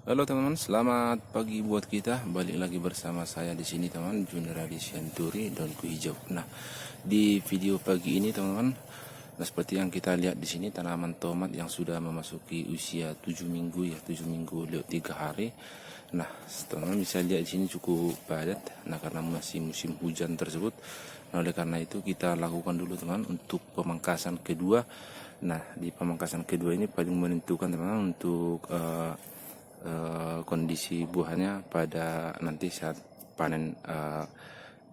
Halo teman-teman, selamat pagi buat kita. Balik lagi bersama saya di sini teman, Junradi Sianturi Daunku Hijau. Nah, di video pagi ini teman-teman, nah seperti yang kita lihat di sini tanaman tomat yang sudah memasuki usia 7 minggu ya, 7 minggu lewat 3 hari. Nah, teman-teman bisa lihat di sini cukup padat. Nah, karena masih musim hujan tersebut, nah oleh karena itu kita lakukan dulu teman untuk pemangkasan kedua. Nah, di pemangkasan kedua ini paling menentukan teman-teman untuk kondisi buahnya pada nanti saat panen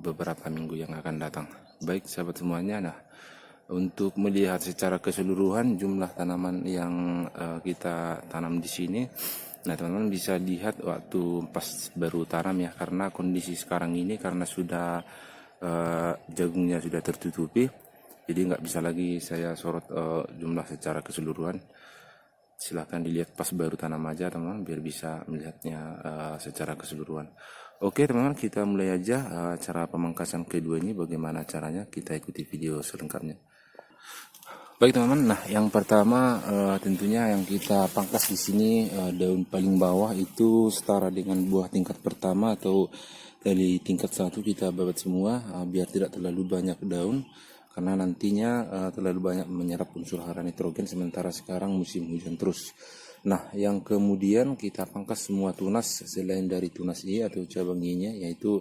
beberapa minggu yang akan datang. Baik sahabat semuanya, nah untuk melihat secara keseluruhan jumlah tanaman yang kita tanam di sini, nah teman-teman bisa lihat waktu pas baru tanam ya, karena kondisi sekarang ini karena sudah jagungnya sudah tertutupi, jadi nggak bisa lagi saya sorot jumlah secara keseluruhan. Silahkan dilihat pas baru tanam aja teman-teman biar bisa melihatnya secara keseluruhan. Oke teman-teman, kita mulai aja cara pemangkasan kedua ini. Bagaimana caranya, kita ikuti video selengkapnya. Baik teman-teman, nah yang pertama tentunya yang kita pangkas di sini daun paling bawah itu setara dengan buah tingkat pertama atau dari tingkat satu kita babat semua biar tidak terlalu banyak daun, karena nantinya terlalu banyak menyerap unsur hara nitrogen sementara sekarang musim hujan terus. Nah yang kemudian kita pangkas semua tunas selain dari tunas I atau cabang I-nya, yaitu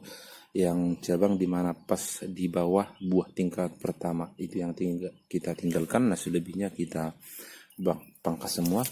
yang cabang di mana pas di bawah buah tingkat pertama itu yang kita tinggalkan. Nah selebihnya kita pangkas semua.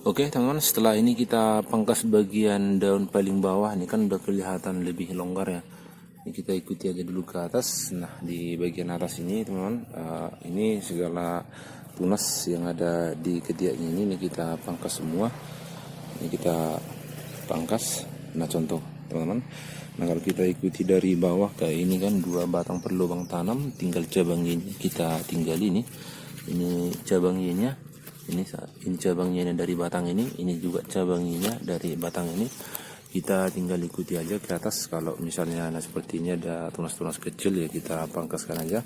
Oke teman-teman, setelah ini kita pangkas bagian daun paling bawah. Ini kan udah kelihatan lebih longgar ya. Ini kita ikuti aja dulu ke atas. Nah di bagian atas ini teman-teman, ini segala tunas yang ada di ketiaknya ini kita pangkas semua. Ini kita pangkas. Nah contoh teman-teman, nah kalau kita ikuti dari bawah kayak ini kan 2 batang per lubang tanam, tinggal cabang ini kita tinggal ini cabang ininya. Ini cabangnya dari batang ini juga cabangnya dari batang ini. Kita tinggal ikuti aja ke atas. Kalau misalnya nah seperti ini ada tunas-tunas kecil ya kita pangkaskan aja.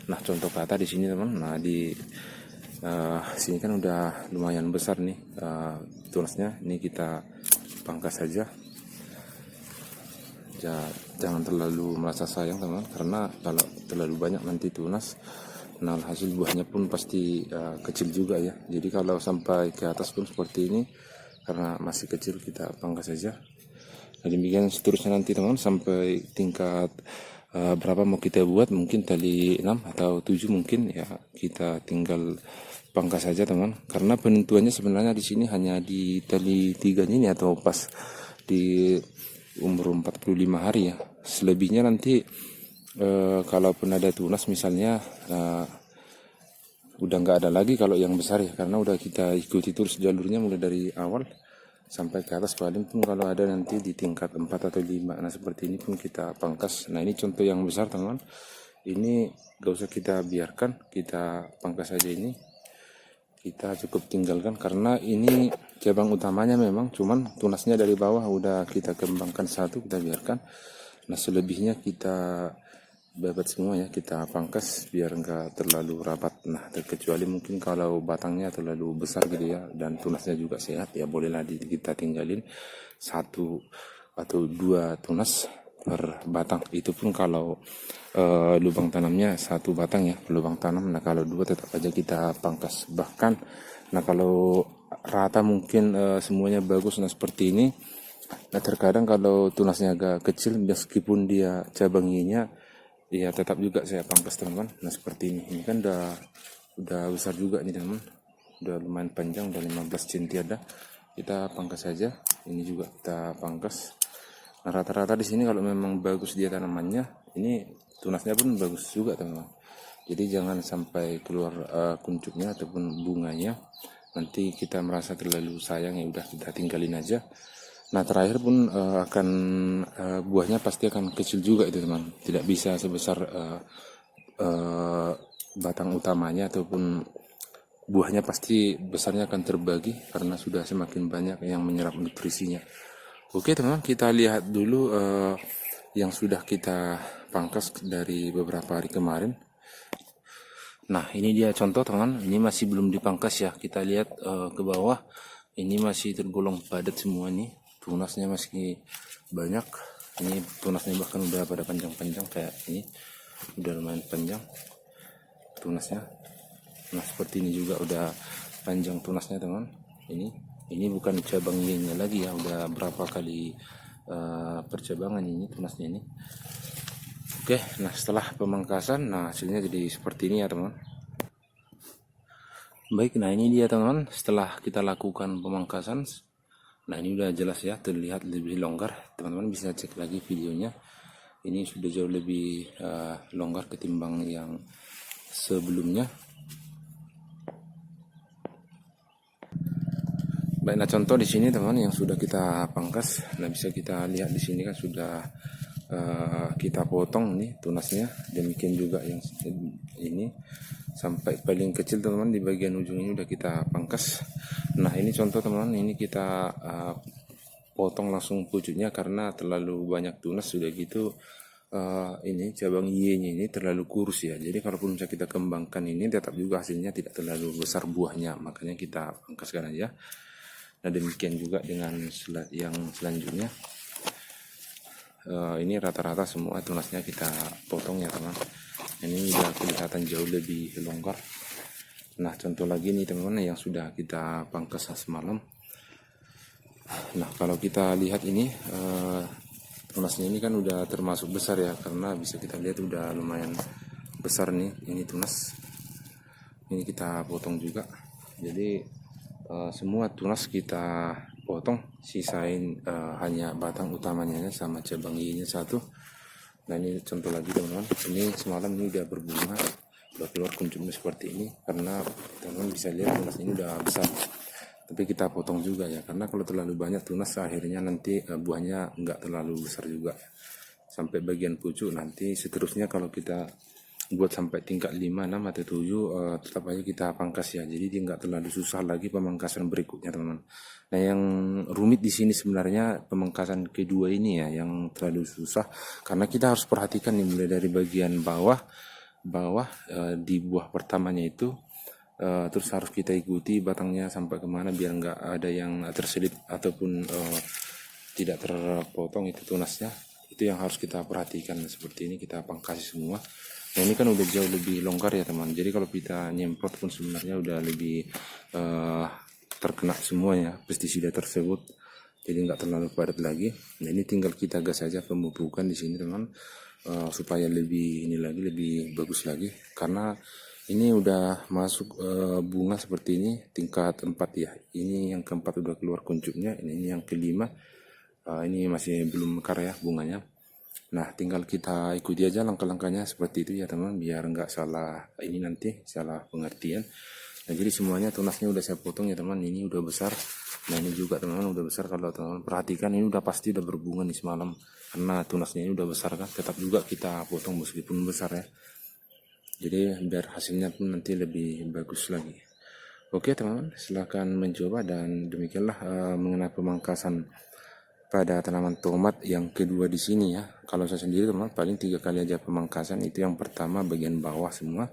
Nah contoh kata di sini teman, nah di sini kan udah lumayan besar nih tunasnya. Ini kita pangkas saja. Jangan terlalu merasa sayang teman, karena kalau terlalu banyak nanti tunas, nah hasil buahnya pun pasti kecil juga ya. Jadi kalau sampai ke atas pun seperti ini, karena masih kecil kita pangkas saja. Nah demikian seterusnya nanti teman, sampai tingkat berapa mau kita buat, mungkin tali 6 atau 7 mungkin ya, kita tinggal pangkas saja teman. Karena penentuannya sebenarnya di sini hanya di tali 3 ini atau pas di umur 45 hari ya. Selebihnya nanti kalaupun ada tunas misalnya udah nggak ada lagi kalau yang besar ya, karena udah kita ikuti terus jalurnya mulai dari awal sampai ke atas. Paling pun kalau ada nanti di tingkat 4 atau 5, nah seperti ini pun kita pangkas. Nah ini contoh yang besar teman, Ini gak usah kita biarkan, kita pangkas saja ini. Kita cukup tinggalkan karena ini cabang utamanya memang, cuman tunasnya dari bawah udah kita kembangkan satu, kita biarkan. Nah selebihnya kita babat semua ya, kita pangkas biar enggak terlalu rapat. Nah terkecuali mungkin kalau batangnya terlalu besar gitu ya dan tunasnya juga sehat ya, bolehlah kita tinggalin satu atau dua tunas per batang. Itu pun kalau lubang tanamnya satu batang ya, lubang tanam. Nah kalau dua tetap aja kita pangkas. Bahkan nah kalau rata mungkin semuanya bagus, nah seperti ini. Nah terkadang kalau tunasnya agak kecil meskipun dia cabang ininya ya tetap juga saya pangkas teman-teman. Nah seperti ini kan udah besar juga nih teman-teman, udah lumayan panjang, udah 15 cm ada. Kita pangkas saja, ini juga kita pangkas. Nah rata-rata di sini kalau memang bagus dia tanamannya, ini tunasnya pun bagus juga teman-teman. Jadi jangan sampai keluar kuncupnya ataupun bunganya, nanti kita merasa terlalu sayang, ya udah kita tinggalin aja. Nah terakhir pun buahnya pasti akan kecil juga itu teman, tidak bisa sebesar batang utamanya, ataupun buahnya pasti besarnya akan terbagi karena sudah semakin banyak yang menyerap nutrisinya. Oke teman, kita lihat dulu yang sudah kita pangkas dari beberapa hari kemarin. Nah ini dia contoh teman, ini masih belum dipangkas ya, kita lihat ke bawah, ini masih tergolong padat semua nih. Tunasnya masih banyak, ini tunasnya bahkan udah pada panjang-panjang kayak ini, udah lumayan panjang tunasnya. Nah seperti ini juga udah panjang tunasnya teman. Ini bukan cabang yin lagi ya, udah berapa kali percabangan ini tunasnya ini. Oke, nah setelah pemangkasan, nah hasilnya jadi seperti ini ya teman. Baik, nah ini dia teman, setelah kita lakukan pemangkasan. Nah ini udah jelas ya, terlihat lebih longgar. Teman-teman bisa cek lagi videonya. Ini sudah jauh lebih longgar ketimbang yang sebelumnya. Baik, nah contoh di sini teman yang sudah kita pangkas. Nah bisa kita lihat di sini kan sudah kita potong nih tunasnya. Demikian juga yang ini sampai paling kecil teman-teman, di bagian ujung ini udah kita pangkas. Nah ini contoh teman, ini kita potong langsung pucuknya karena terlalu banyak tunas. Sudah gitu ini cabang Y-nya ini terlalu kurus ya, jadi kalaupun bisa kita kembangkan ini tetap juga hasilnya tidak terlalu besar buahnya, makanya kita pangkaskan aja. Nah demikian juga dengan yang selanjutnya. Ini rata-rata semua tunasnya kita potong ya teman. Ini udah kelihatan jauh lebih longgar. Nah contoh lagi nih teman-teman yang sudah kita pangkas semalam. Nah kalau kita lihat ini tunasnya ini kan udah termasuk besar ya, karena bisa kita lihat udah lumayan besar nih ini tunas. Ini kita potong juga, jadi semua tunas kita potong, sisain hanya batang utamanya sama cabang Y-nya satu. Nah ini contoh lagi teman-teman, ini semalam ini udah berbunga, udah keluar kuncupnya seperti ini, karena teman-teman bisa lihat tunas ini udah besar. Tapi kita potong juga ya, karena kalau terlalu banyak tunas akhirnya nanti buahnya nggak terlalu besar juga sampai bagian pucuk. Nanti seterusnya kalau kita buat sampai tingkat 5, 6 atau 7 tetap aja kita pangkas ya, jadi dia nggak terlalu susah lagi pemangkasan berikutnya teman-teman. Nah yang rumit di sini sebenarnya pemangkasan kedua ini ya, yang terlalu susah karena kita harus perhatikan nih, mulai dari bagian bawah di buah pertamanya itu, terus harus kita ikuti batangnya sampai kemana biar nggak ada yang terselip ataupun tidak terpotong itu tunasnya. Itu yang harus kita perhatikan. Seperti ini kita pangkas semua. Nah ini kan udah jauh lebih longgar ya teman, jadi kalau kita nyemprot pun sebenarnya udah lebih terkena semuanya pestisida tersebut, jadi nggak terlalu padat lagi. Nah ini tinggal kita gas saja pemupukan di sini teman, supaya lebih ini lagi, lebih bagus lagi, karena ini udah masuk bunga seperti ini tingkat 4 ya. Ini yang keempat udah keluar kuncupnya, ini yang kelima, ini masih belum mekar ya bunganya. Nah tinggal kita ikuti aja langkah-langkahnya seperti itu ya teman, biar nggak salah ini nanti salah pengertian. Nah jadi semuanya tunasnya udah saya potong ya teman, ini udah besar. Nah ini juga teman-teman udah besar, kalau teman-teman perhatikan ini udah pasti udah berbunga nih semalam, karena tunasnya ini udah besar kan. Tetap juga kita potong meskipun besar ya, jadi biar hasilnya pun nanti lebih bagus lagi. Oke teman-teman, silahkan mencoba, dan demikianlah mengenai pemangkasan pada tanaman tomat yang kedua di sini ya. Kalau saya sendiri teman, paling 3 kali aja pemangkasan. Itu yang pertama bagian bawah semua.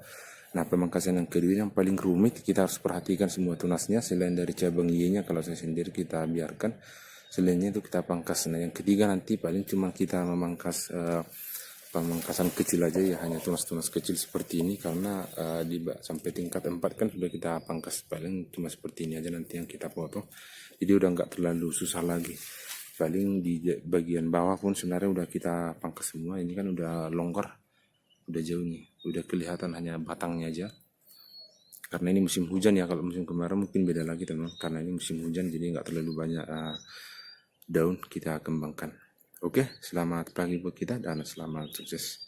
Nah pemangkasan yang kedua yang paling rumit, kita harus perhatikan semua tunasnya. Selain dari cabang Y-nya, kalau saya sendiri kita biarkan, selainnya itu kita pangkas. Nah yang ketiga nanti paling cuma kita memangkas pemangkasan kecil aja ya, hanya tunas-tunas kecil seperti ini, karena sampai tingkat 4 kan sudah kita pangkas, paling cuma seperti ini aja nanti yang kita potong. Jadi udah nggak terlalu susah lagi. Paling di bagian bawah pun sebenarnya udah kita pangkas semua. Ini kan udah longgar, udah jauh nih, udah kelihatan hanya batangnya aja. Karena ini musim hujan ya, kalau musim kemarau mungkin beda lagi teman. Karena ini musim hujan jadi nggak terlalu banyak daun kita kembangkan. Oke, selamat pagi buat kita dan selamat sukses.